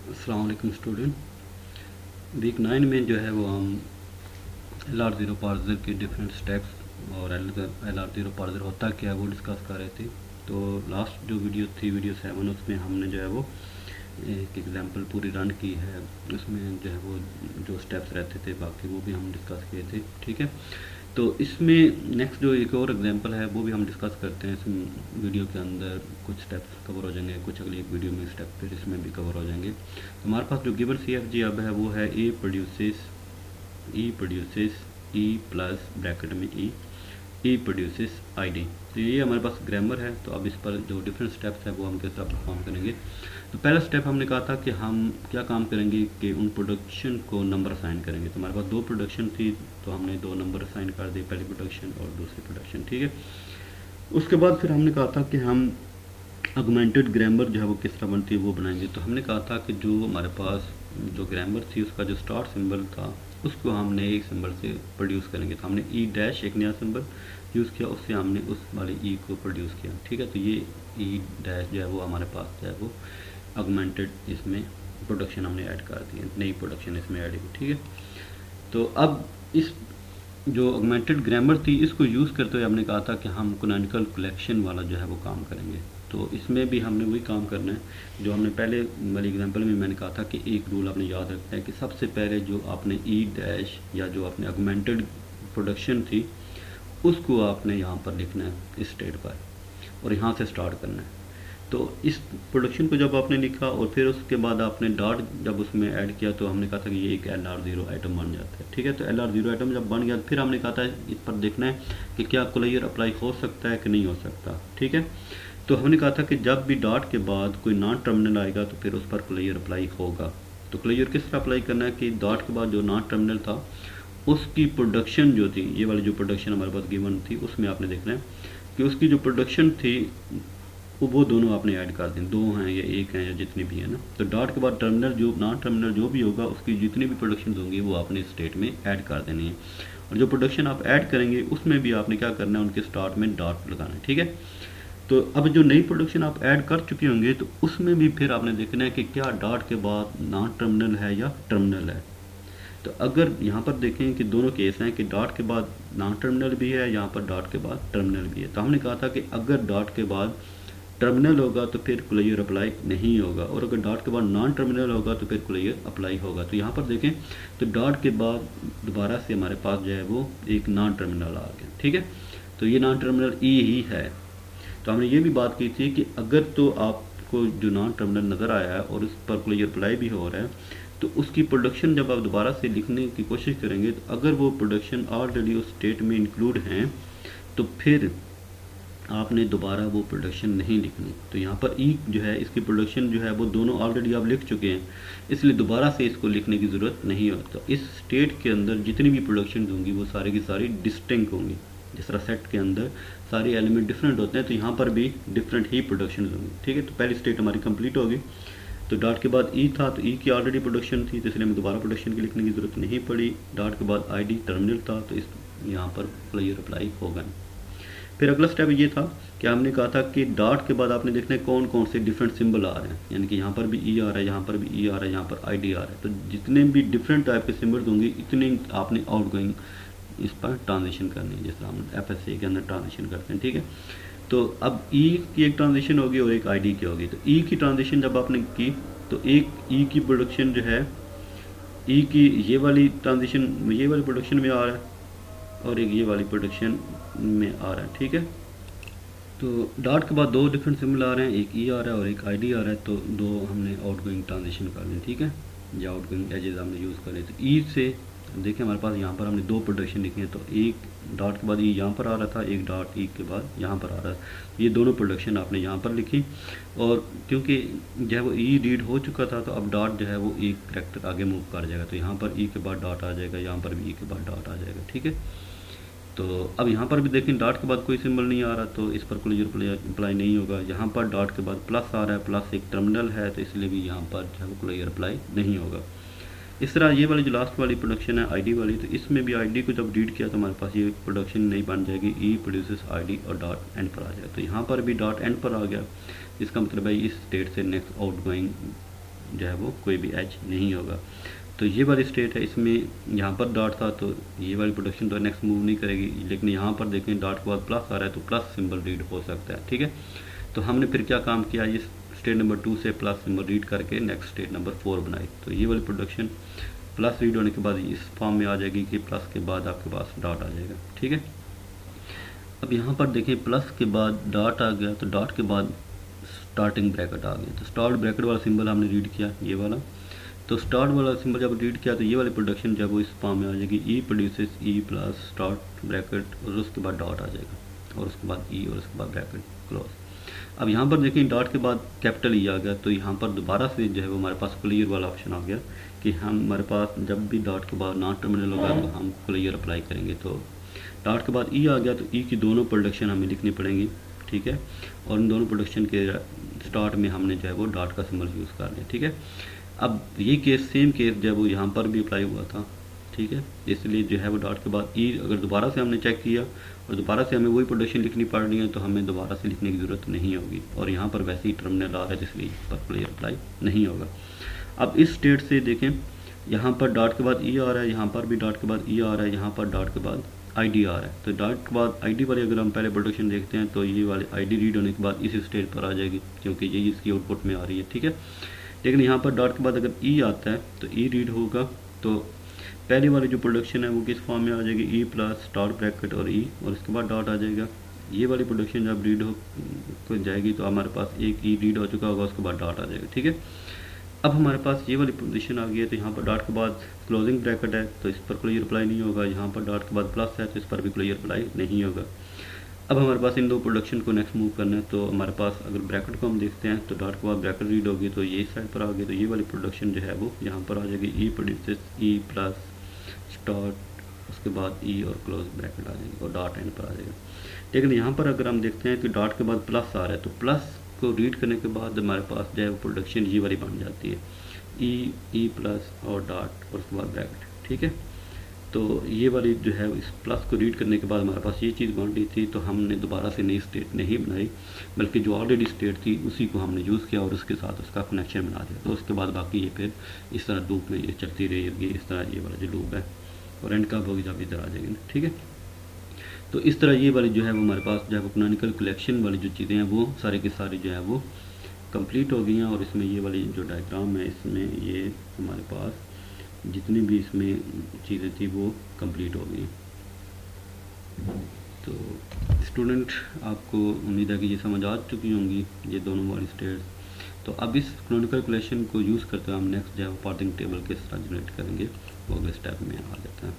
अस्सलाम वालेकुम student. Week 9 में जो है वो हम LR0 पार्सर के डिफरेंट स्टेप्स और LR0 पार्सर होता क्या है वो डिस्कस कर रहे थे। तो लास्ट जो वीडियो थी, वीडियो 7, उसमें हमने जो है वो एक एग्जांपल पूरी रन की है। उसमें जो है वो जो स्टेप्स रहते थे बाकी वो भी हम डिस्कस किए थे, ठीक है। तो इसमें नेक्स्ट जो एक और एग्जांपल है वो भी हम डिस्कस करते हैं। इस वीडियो के अंदर कुछ स्टेप्स कवर हो जाएंगे, कुछ अगली एक वीडियो में स्टेप फिर इसमें भी कवर हो जाएंगे। तो हमारे पास जो गिवन CFG अब है वो है A produces E plus bracket में ई प्रोड्यूसेस ID। तो ये हमारे पास ग्रामर है। तो अब इस पर जो डिफरेंट स्टेप्स है वो हम किस तरह परफॉर्म करेंगे। तो पहला स्टेप हमने कहा था कि हम क्या काम करेंगे कि उन प्रोडक्शन को नंबर असाइन करेंगे। तो हमारे पास दो प्रोडक्शन थी तो हमने दो नंबर असाइन कर दिए, पहली प्रोडक्शन और दूसरी प्रोडक्शन, ठीक है। उसके बाद फिर हमने कहा था कि हम ऑगमेंटेड ग्रामर जो है वो किस तरह बनती है वो बनाएंगे। तो हमने कहा था कि जो हमारे पास जो ग्रामर थी उसका जो स्टार्ट सिंबल था उसको हम नए एक सिंबल से प्रोड्यूस करेंगे। तो हमने E- एक नया सिंबल यूज़ किया, उससे हमने उस वाले ई को प्रोड्यूस किया, ठीक है। तो ये E- जो है वो हमारे पास जो है वो ऑगमेंटेड इसमें प्रोडक्शन हमने ऐड कर दी है, नई प्रोडक्शन इसमें ऐड की, ठीक है। तो अब इस जो ऑगमेंटेड ग्रामर थी इसको यूज़ करते हुए हमने कहा था कि हम कैनोनिकल कलेक्शन वाला जो है वो काम करेंगे। तो इसमें भी हमने वही काम करना है जो हमने पहले वाली एग्जांपल में मैंने कहा था कि एक रूल आपने याद रखना है कि सबसे पहले जो आपने E- या जो आपने ऑगमेंटेड प्रोडक्शन थी उसको आपने यहाँ पर लिखना है इस स्टेट पर और यहाँ से स्टार्ट करना है। तो इस प्रोडक्शन को जब आपने लिखा और फिर उसके बाद आपने डॉट जब उसमें ऐड किया तो हमने कहा था कि ये एक LR0 आइटम बन जाता है, ठीक है। तो LR0 आइटम जब बन गया फिर हमने कहा था इस पर देखना है कि क्या क्लियर अप्लाई हो सकता है कि नहीं हो सकता, ठीक है। तो हमने कहा था कि जब भी डॉट के बाद कोई नॉन टर्मिनल आएगा तो फिर उस पर क्लियर अप्लाई होगा। तो क्लियर किस तरह अप्लाई करना है कि डॉट के बाद जो नॉन टर्मिनल था उसकी प्रोडक्शन जो थी, ये वाली जो प्रोडक्शन हमारे पास गिवन थी उसमें आपने देखना है कि उसकी जो प्रोडक्शन थी वो दोनों आपने ऐड कर दें, दो हैं या एक हैं या जितनी भी है ना। तो डॉट के बाद टर्मिनल जो नॉन टर्मिनल जो भी होगा उसकी जितनी भी प्रोडक्शन होंगी वो आपने स्टेट में ऐड कर देनी है। और जो प्रोडक्शन आप ऐड करेंगे उसमें भी आपने क्या करना है, उनके स्टार्ट में डॉट लगाना है, ठीक है। तो अब जो नई प्रोडक्शन आप ऐड कर चुके होंगे तो उसमें भी फिर आपने देखना है कि क्या डॉट के बाद नॉन टर्मिनल है या टर्मिनल है। तो अगर यहाँ पर देखें कि दोनों केस हैं कि डॉट के बाद नॉन टर्मिनल भी है, यहाँ पर डॉट के बाद टर्मिनल भी है। तो हमने कहा था कि अगर डॉट के बाद टर्मिनल होगा तो फिर क्लियर अप्लाई नहीं होगा और अगर डॉट के बाद नॉन टर्मिनल होगा तो फिर क्लियर अप्लाई होगा। तो यहाँ पर देखें तो डॉट के बाद दोबारा से हमारे पास जो है वो एक नॉन टर्मिनल आ गया, ठीक है। तो ये नॉन टर्मिनल ई ही है। तो हमने ये भी बात की थी कि अगर तो आपको जो नॉन टर्मिनल नज़र आया है और उस पर क्लियर अप्लाई भी हो रहा है तो उसकी प्रोडक्शन जब आप दोबारा से लिखने की कोशिश करेंगे तो अगर वो प्रोडक्शन ऑलरेडी उस स्टेट में इंक्लूड हैं तो फिर आपने दोबारा वो प्रोडक्शन नहीं लिखनी। तो यहाँ पर ई जो है इसकी प्रोडक्शन जो है वो दोनों ऑलरेडी आप लिख चुके हैं, इसलिए दोबारा से इसको लिखने की ज़रूरत नहीं होती। तो इस स्टेट के अंदर जितनी भी प्रोडक्शन होंगी वो सारी की सारी डिस्टिंक्ट होंगी। जिस तरह सेट के अंदर सारे एलिमेंट डिफरेंट होते हैं तो यहाँ पर भी डिफरेंट ही प्रोडक्शन होंगी, ठीक है। तो पहली स्टेट हमारी कंप्लीट होगी। तो डॉट के बाद ई था तो ई की ऑलरेडी प्रोडक्शन थी तो इसलिए हमें दोबारा प्रोडक्शन की लिखने की ज़रूरत नहीं पड़ी। डॉट के बाद ID टर्मिनल था तो इस यहाँ पर क्लियर अप्लाई होगा। फिर अगला स्टेप ये था कि हमने कहा था कि डॉट के बाद आपने देखना है कौन कौन से डिफरेंट सिंबल आ रहे हैं, यानी कि यहाँ पर भी ई आ रहा है, यहाँ पर भी ई आ रहा है, यहाँ पर ID आ रहा है। तो जितने भी डिफरेंट टाइप के सिंबल्स होंगे इतने आपने आउट गोइंग इस पर ट्रांजिशन करनी है, जिस तरह हम FSA के अंदर ट्रांजिशन करते हैं, ठीक है। तो अब E की एक ट्रांजिशन होगी और एक ID की होगी। तो E की ट्रांजिशन जब आपने की तो एक E की प्रोडक्शन जो है E की ये वाली ट्रांजिशन ये वाली प्रोडक्शन में आ रहा है और एक ये वाली प्रोडक्शन में आ रहा है, ठीक है। तो डॉट के बाद दो डिफरेंट सिंबल आ रहे हैं, एक E आ रहा है और एक ID आ रहा है। तो दो हमने आउटगोइंग ट्रांजिशन कर ली, ठीक है, या आउटगोइंग एजेस हमने यूज़ कर ली। तो E से देखिए हमारे पास यहाँ पर हमने दो प्रोडक्शन लिखी है। तो एक डॉट के बाद E यहाँ पर आ रहा था, एक डॉट E के बाद यहाँ पर आ रहा है। ये दोनों प्रोडक्शन आपने यहाँ पर लिखी और क्योंकि जो है वो E रीड हो चुका था तो अब डॉट जो है वो एक करेक्टर आगे मूव कर जाएगा। तो यहाँ पर E के बाद डॉट आ जाएगा, यहाँ पर भी E के बाद डॉट आ जाएगा, ठीक है। तो अब यहाँ पर भी देखें डॉट के बाद कोई सिंबल नहीं आ रहा तो इस पर क्लियर अप्लाई नहीं होगा। यहाँ पर डॉट के बाद प्लस आ रहा है, प्लस एक टर्मिनल है तो इसलिए भी यहाँ पर जो है वो क्लियर अप्लाई नहीं होगा। इस तरह ये वाली जो लास्ट वाली प्रोडक्शन है ID वाली, तो इसमें भी ID को जब रीड किया तो हमारे पास ये प्रोडक्शन नहीं बन जाएगी, E प्रोड्यूसेस ID और डॉट एंड पर आ जाएगा। तो यहाँ पर भी डॉट एंड पर आ गया, इसका मतलब है इस स्टेट से नेक्स्ट आउट गोइंग जो है वो कोई भी एज नहीं होगा। तो ये वाली स्टेट है, इसमें यहाँ पर डॉट था तो ये वाली प्रोडक्शन तो नेक्स्ट मूव नहीं करेगी, लेकिन यहाँ पर देखें डॉट के बाद प्लस आ रहा है तो प्लस सिंबल रीड हो सकता है। ठीक है, तो हमने फिर क्या काम किया, ये स्टेट नंबर 2 से प्लस सिंबल रीड करके नेक्स्ट स्टेट नंबर 4 बनाई। तो ये वाली प्रोडक्शन प्लस रीड होने के बाद इस फॉर्म में आ जाएगी कि प्लस के बाद आपके पास डॉट आ जाएगा। ठीक है, अब यहाँ पर देखें प्लस के बाद डॉट आ गया, तो डॉट के बाद स्टार्टिंग ब्रैकेट आ गया। तो स्टार्ट ब्रैकेट वाला सिंबल हमने रीड किया, ये वाला। तो स्टार्ट वाला सिंबल जब रीड किया तो ये वाली प्रोडक्शन जब वो इस फॉर्म में आ जाएगी, E produces E plus start bracket और उसके बाद डॉट आ जाएगा और उसके बाद ई और उसके बाद ब्रैकेट क्लोज। अब यहाँ पर देखिए डॉट के बाद कैपिटल ई आ गया, तो यहाँ पर दोबारा से जो है वो हमारे पास क्लियर वाला ऑप्शन आ गया कि हमारे पास जब भी डॉट के बाद नॉन टर्मिनल होगा तो हम क्लियर अप्लाई करेंगे। तो डॉट के बाद ई आ गया तो ई की दोनों प्रोडक्शन हमें लिखनी पड़ेंगी। ठीक है, और इन दोनों प्रोडक्शन के स्टार्ट में हमने जो है वो डॉट का सिंबल यूज़ कर लिया। ठीक है, अब ये केस सेम केस जो है वो यहाँ पर भी अप्लाई हुआ था। ठीक है, इसलिए जो है वो डॉट के बाद ई अगर दोबारा से हमने चेक किया और दोबारा से हमें वही प्रोडक्शन लिखनी पड़ रही है तो हमें दोबारा से लिखने की ज़रूरत नहीं होगी, और यहाँ पर वैसे ही टर्मिनल आ रहा है इसलिए पर क्लियर अप्लाई नहीं होगा। अब इस स्टेट से देखें यहाँ पर डॉट के बाद ई आ रहा है, यहाँ पर भी डॉट के बाद ई आ रहा है, यहाँ पर डॉट के बाद आईडी आ रहा है। तो डॉट के बाद आईडी वाली अगर हम पहले प्रोडक्शन देखते हैं तो ये वाली आईडी रीड होने के बाद इसी स्टेज पर आ जाएगी क्योंकि यही इसकी आउटपुट में आ रही है। ठीक है, लेकिन यहाँ पर डॉट के बाद अगर ई आता है तो ई रीड होगा, तो पहली वाली जो प्रोडक्शन है वो किस फॉर्म में आ जाएगी, ई प्लस स्टार्ट ब्रैकेट और ई और इसके बाद डॉट आ जाएगा। ये वाली प्रोडक्शन जब रीड हो जाएगी तो हमारे पास एक ई रीड हो चुका होगा, उसके बाद डॉट आ जाएगा। ठीक है, अब हमारे पास ये वाली पोजीशन आ गई है, तो यहाँ पर डॉट के बाद क्लोजिंग ब्रैकेट है तो इस पर क्लियर अप्लाई नहीं होगा, यहाँ पर डॉट के बाद प्लस है तो इस पर भी क्लियर अप्लाई नहीं होगा। अब हमारे पास इन दो प्रोडक्शन को नेक्स्ट मूव करना है, तो हमारे पास अगर ब्रैकेट को हम देखते हैं तो डॉट के बाद ब्रैकेट रीड होगी तो ये इस साइड पर आ गई, तो ये वाली प्रोडक्शन जो है वो यहाँ पर आ जाएगी, E produces E plus start उसके बाद ई और क्लोज ब्रैकेट आ जाएगी और डॉट एंड पर आ जाएगा। लेकिन यहाँ पर अगर हम देखते हैं कि डॉट के बाद प्लस आ रहा है तो प्लस को रीड करने के बाद हमारे पास जो है वो प्रोडक्शन ये वाली बन जाती है, ई प्लस और डॉट और उसके बाद ब्रैकेट। ठीक है, तो ये वाली जो है इस प्लस को रीड करने के बाद हमारे पास ये चीज़ बन रही थी, तो हमने दोबारा से नई स्टेट नहीं बनाई बल्कि जो ऑलरेडी स्टेट थी उसी को हमने यूज़ किया और उसके साथ उसका कनेक्शन बना दिया। तो उसके बाद बाकी ये फिर इस तरह लूप में ये चलती रहेगी, इस तरह ये वाला जो लूप है और एंड कब होगी जब इधर आ जाएगी। ठीक है, तो इस तरह ये वाली जो है वो हमारे पास जो है कैनोनिकल कलेक्शन वाली जो चीज़ें हैं वो सारी की सारी जो है वो कंप्लीट हो गई हैं। और इसमें ये वाली जो डायग्राम है इसमें ये हमारे पास जितनी भी इसमें चीज़ें थी वो कंप्लीट हो गई। तो स्टूडेंट आपको उम्मीद है कि ये समझ आ चुकी होंगी ये दोनों वाली स्टेट्स। तो अब इस कैनोनिकल कलेक्शन को यूज़ करते हुए हम नेक्स्ट जो है पार्टिंग टेबल किस तरह जनरेट करेंगे वो अगले स्टेप में आ जाता है।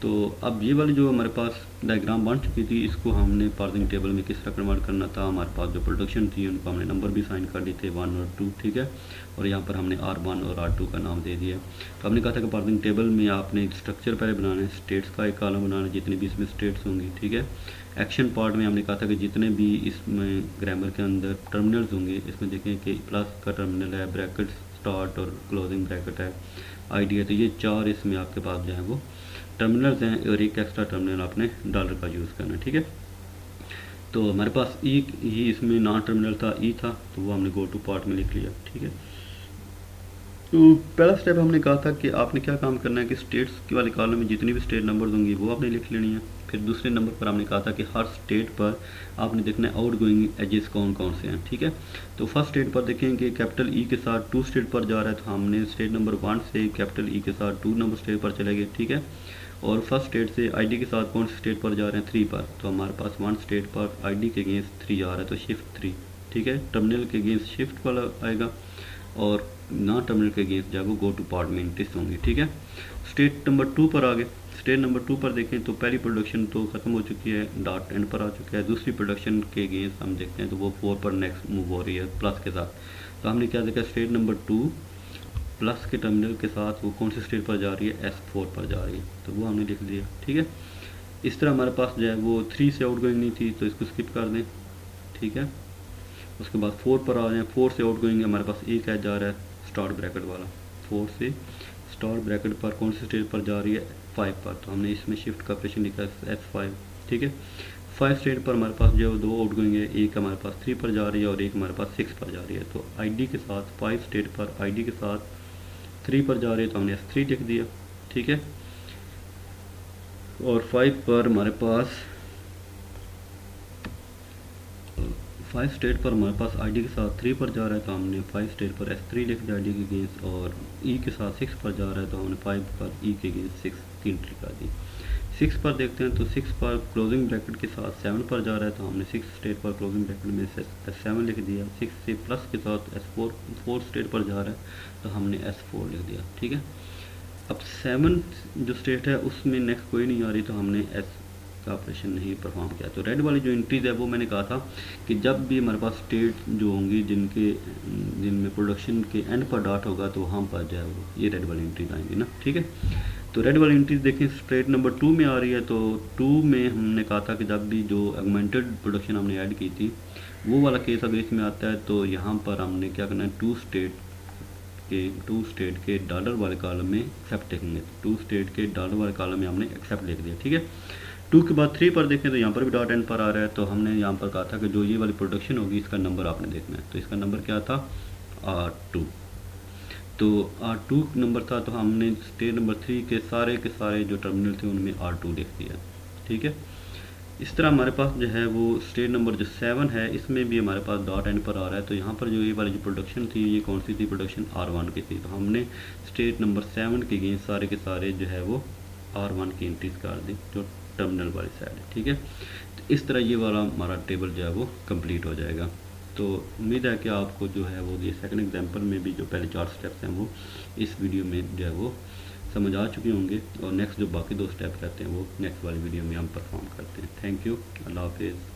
तो अब ये वाली जो हमारे पास डायग्राम बन चुकी थी इसको हमने पार्सिंग टेबल में किस तरह कन्वर्ट करना था। हमारे पास जो प्रोडक्शन थी उनको हमने नंबर भी साइन कर दिए थे 1 और 2। ठीक है, और यहाँ पर हमने R1 और R2 का नाम दे दिया। तो हमने कहा था कि पार्सिंग टेबल में आपने एक स्ट्रक्चर पहले बनाना है, स्टेट्स का एक कॉलम बनाना है जितनी भी इसमें स्टेट्स होंगी। ठीक है, एक्शन पार्ट में हमने कहा था कि जितने भी इसमें ग्रामर के अंदर टर्मिनल्स होंगे, इसमें देखें कि प्लस का टर्मिनल है, ब्रैकेट स्टार्ट और क्लोजिंग ब्रैकेट है, आईडी है, तो ये 4 इसमें आपके पास जो है वो टर्मिनल्स हैं और एक एक्स्ट्रा टर्मिनल आपने डॉलर का यूज़ करना है। ठीक है, तो हमारे पास एक ही इसमें नॉन टर्मिनल था, ई था, तो वो हमने गो टू पार्ट में लिख लिया। ठीक है, तो पहला स्टेप हमने कहा था कि आपने क्या काम करना है कि स्टेट्स की वाले कॉलम में जितनी भी स्टेट नंबर्स होंगी वो आपने लिख लेनी है। फिर दूसरे नंबर पर हमने कहा था कि हर स्टेट पर आपने देखना है आउट गोइंग एजेस कौन कौन से हैं। ठीक है, तो फर्स्ट स्टेट पर देखें कि कैपिटल ई के साथ 2 स्टेट पर जा रहा है, तो हमने स्टेट नंबर 1 से कैपिटल ई के साथ 2 नंबर स्टेट पर चले गए। ठीक है, और फर्स्ट स्टेट से आईडी के साथ कौन से स्टेट पर जा रहे हैं 3 पर, तो हमारे पास 1 स्टेट पर आईडी के अगेंस्ट 3 आ रहा है तो शिफ्ट 3। ठीक है, टर्मिनल के अगेंस्ट शिफ्ट वाला आएगा और ना टर्मिनल के अगेंस्ट जो है वो गो टू पार्ट में इंटरेस्ट होंगे। ठीक है, स्टेट नंबर 2 पर आ गए। स्टेट नंबर 2 पर देखें तो पहली प्रोडक्शन तो ख़त्म हो चुकी है, डॉट एंड पर आ चुका है। दूसरी प्रोडक्शन के अगेंस्ट हम देखते हैं तो वो 4 पर नेक्स्ट मूव हो रही है प्लस के साथ। तो हमने क्या देखा, स्टेट नंबर 2 प्लस के टर्मिनल के साथ वो कौन सी स्टेट पर जा रही है, S4 पर जा रही है, तो वो हमने लिख दिया। ठीक है, इस तरह हमारे पास जो है वो 3 से आउट गोइंग नहीं थी तो इसको स्किप कर दें। ठीक है, उसके बाद 4 पर आ जाएँ। 4 से आउट गोइंग हमारे पास एक ऐज जा रहा है स्टार्ट ब्रैकेट वाला, 4 से स्टार्ट ब्रैकेट पर कौन सी स्टेट पर जा रही है 5 पर, तो हमने इसमें शिफ्ट का ऑपरेशन लिखा है S5। ठीक है, 5 स्टेट पर हमारे पास जो 2 आउटगोइंग है, एक हमारे पास 3 पर जा रही है और एक हमारे पास 6 पर जा रही है। तो आईडी के साथ 5 स्टेट पर आईडी के साथ 3 पर जा रही है तो हमने S3 लिख दिया, ठीक है। और 5 पर हमारे पास 5 स्टेट पर हमारे पास आईडी के साथ 3 पर जा रहा है तो हमने 5 स्टेट पर S3 लिख दिया आईडी के अगेंस्ट, और E के साथ 6 पर जा रहा है तो हमने 5 पर E के अगेंस्ट 6 की एंट्री कर दी। 6 पर देखते हैं तो 6 पर क्लोजिंग ब्रैकेट के साथ 7 पर जा रहा है तो हमने 6 स्टेट पर क्लोजिंग ब्रैकेट में से S7 लिख दिया। 6 से प्लस के साथ S4 4 स्टेट पर जा रहा है तो हमने S4 लिख दिया, ठीक है। अब 7 जो स्टेट है उसमें नेक्स्ट कोई नहीं आ रही तो हमने S का ऑपरेशन नहीं परफॉर्म किया। तो रेड वाली जो एंट्रीज है वो मैंने कहा था कि जब भी हमारे पास स्टेट जो होंगी जिनमें प्रोडक्शन के एंड पर डॉट होगा तो वहाँ पर जो है वो ये रेड वाली एंट्रीज आएंगी ना, ठीक है। तो रेड वाली एंट्रीज देखें स्टेट नंबर 2 में आ रही है। तो 2 में हमने कहा था कि जब भी जो एगमेंटेड प्रोडक्शन हमने ऐड की थी वो वाला केस अगर इसमें आता है तो यहाँ पर हमने क्या करना है, 2 स्टेट के डॉलर वाले कॉलम में एक्सेप्ट लिखेंगे। 2 स्टेट के डॉलर वाले कॉलम में हमने एक्सेप्ट लिख दिया, ठीक है। 2 के बाद 3 पर देखें तो यहाँ पर भी डॉट एंड पर आ रहा है तो हमने यहाँ पर कहा था कि जो ये वाली प्रोडक्शन होगी इसका नंबर आपने देखना है। तो इसका नंबर क्या था, R2। तो R2 नंबर था तो हमने स्टेट नंबर 3 के सारे जो टर्मिनल थे उनमें R2 लिख दिया, ठीक है। इस तरह हमारे पास जो है वो स्टेट नंबर जो 7 है इसमें भी हमारे पास डॉट एंड पर आ रहा है। तो यहाँ पर जो ये वाली जो प्रोडक्शन थी ये कौन सी थी, प्रोडक्शन R1 की थी। तो हमने स्टेट नंबर 7 के अगेंस्ट सारे के सारे जो है वो R1 की एंट्रीज कर दी जो टर्मिनल वाली साइड है, ठीक है। तो इस तरह ये वाला हमारा टेबल जो है वो कंप्लीट हो जाएगा। तो उम्मीद है कि आपको जो है वो ये सेकंड एग्जांपल में भी जो पहले 4 स्टेप्स हैं वो इस वीडियो में जो है वो समझ आ चुके होंगे, और नेक्स्ट जो बाकी 2 स्टेप रहते हैं वो नेक्स्ट वाली वीडियो में हम परफॉर्म करते हैं। थैंक यू, अल्लाह हाफिज़।